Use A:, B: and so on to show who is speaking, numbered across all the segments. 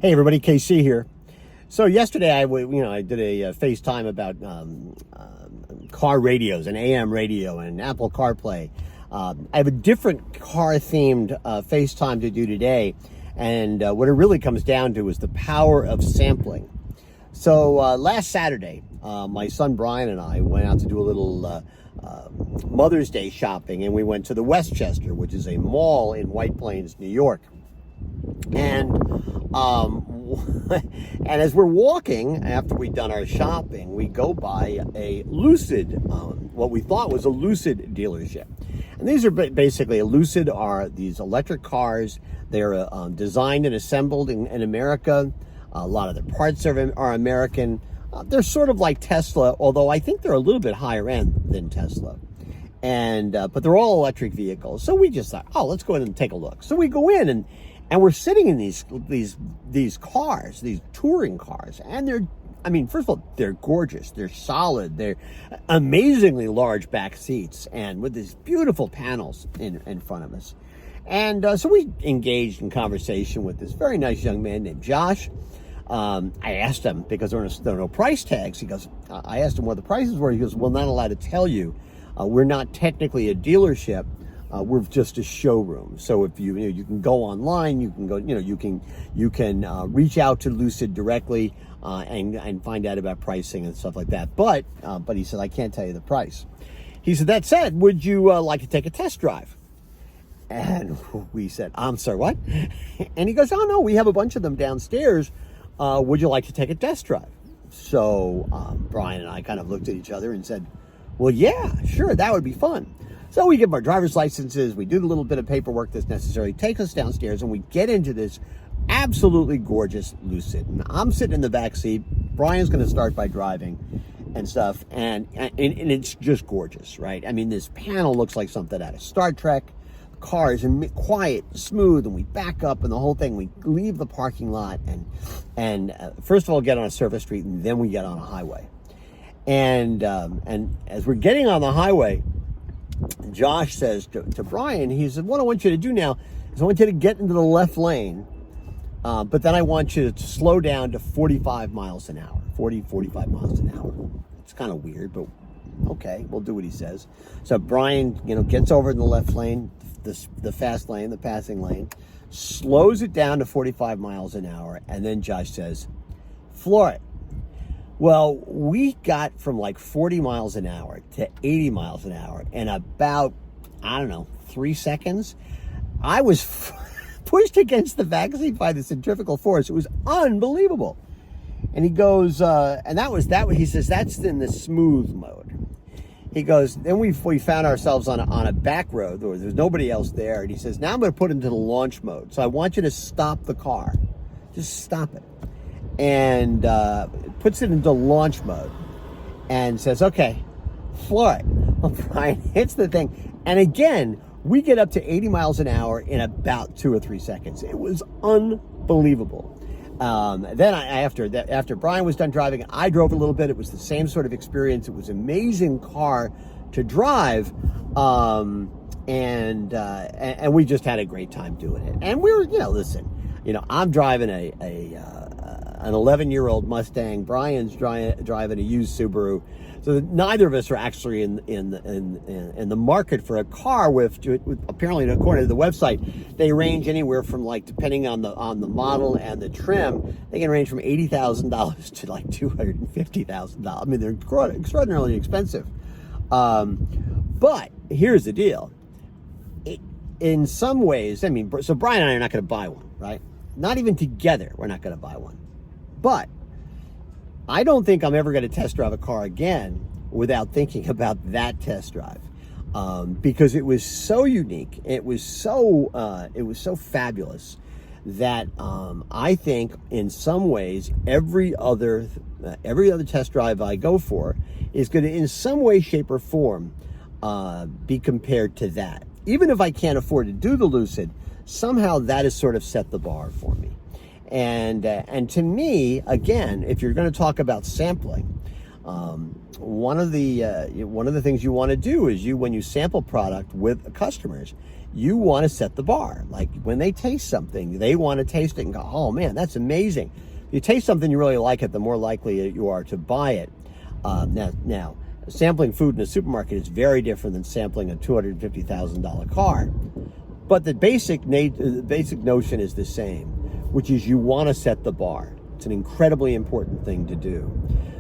A: Hey everybody, KC here. So yesterday I did a FaceTime about car radios and AM radio and Apple CarPlay. I have a different car-themed FaceTime to do today, and what it really comes down to is the power of sampling. So last Saturday, my son Brian and I went out to do a little Mother's Day shopping, and we went to the Westchester, which is a mall in White Plains, New York. And and as we're walking, after we'd done our shopping, we go by a Lucid, what we thought was a Lucid dealership. And these are basically, Lucid are these electric cars. They're designed and assembled in America. A lot of the parts are American. They're sort of like Tesla, although I think they're a little bit higher end than Tesla. And but they're all electric vehicles. So we just thought, oh, let's go in and take a look. So we go in and we're sitting in these cars, these touring cars, and first of all, they're gorgeous, they're solid, they're amazingly large back seats, and with these beautiful panels in front of us. And so we engaged in conversation with this very nice young man named Josh. I asked him, because there are no price tags, I asked him what the prices were. He goes, well, not allowed to tell you. We're not technically a dealership. We're just a showroom. So if you can go online, you can reach out to Lucid directly and find out about pricing and stuff like that. But he said, I can't tell you the price. He said, that said, would you like to take a test drive? And we said, I'm sorry, what? And he goes, oh no, we have a bunch of them downstairs. Would you like to take a test drive? So Brian and I kind of looked at each other and said, well, yeah, sure, that would be fun. So we give our driver's licenses, we do the little bit of paperwork that's necessary, take us downstairs, and we get into this absolutely gorgeous Lucid. And I'm sitting in the back seat. Brian's going to start by driving and stuff, and it's just gorgeous, right? I mean, this panel looks like something out of Star Trek. The car is quiet, smooth, and we back up, and the whole thing. We leave the parking lot, and first of all, get on a surface street, and then we get on a highway. And as we're getting on the highway, Josh says to Brian, he said, what I want you to do now is I want you to get into the left lane, but then I want you to slow down to 45 miles an hour, 45 miles an hour. It's kind of weird, but okay, we'll do what he says. So Brian, gets over in the left lane, the fast lane, the passing lane, slows it down to 45 miles an hour, and then Josh says, floor it. Well, we got from like 40 miles an hour to 80 miles an hour in about, 3 seconds. I was pushed against the backseat by the centrifugal force. It was unbelievable. And he goes, and that was, he says, that's in the smooth mode. He goes, then we found ourselves on a back road. There was nobody else there. And he says, now I'm going to put it into the launch mode. So I want you to stop the car. Just stop it. And puts it into launch mode and says, okay, floor it. Well, Brian hits the thing. And again, we get up to 80 miles an hour in about 2 or 3 seconds. It was unbelievable. Then after Brian was done driving, I drove a little bit. It was the same sort of experience. It was an amazing car to drive. And we just had a great time doing it. And we were, listen, I'm driving an 11-year-old Mustang. Brian's driving a used Subaru. So neither of us are actually in the market for a car with apparently, according to the website, they range anywhere from, like, depending on the model and the trim, they can range from $80,000 to like $250,000. I mean, they're extraordinarily expensive. But here's the deal. In some ways, so Brian and I are not going to buy one, right? Not even together, we're not going to buy one. But I don't think I'm ever going to test drive a car again without thinking about that test drive, because it was so unique. It was so fabulous that I think in some ways every other test drive I go for is going to, in some way, shape, or form, be compared to that. Even if I can't afford to do the Lucid, somehow that has sort of set the bar for me. And to me, again, if you're going to talk about sampling, one of the things you want to do is when you sample product with customers You want to set the bar. Like when they taste something, they want to taste it and go, oh man, that's amazing. If you taste something you really like it, the more likely you are to buy it. Now, sampling food in a supermarket is very different than sampling a $250,000 car. But the basic notion is the same, which is you want to set the bar. It's an incredibly important thing to do.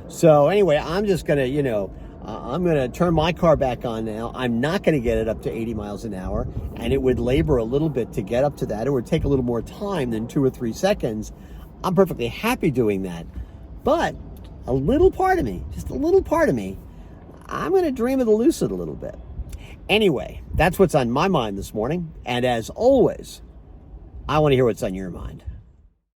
A: So anyway, I'm just going to, I'm going to turn my car back on now. I'm not going to get it up to 80 miles an hour, and it would labor a little bit to get up to that. It would take a little more time than 2 or 3 seconds. I'm perfectly happy doing that. But a little part of me, just a little part of me, I'm going to dream of the Lucid a little bit. Anyway, that's what's on my mind this morning. And as always, I want to hear what's on your mind.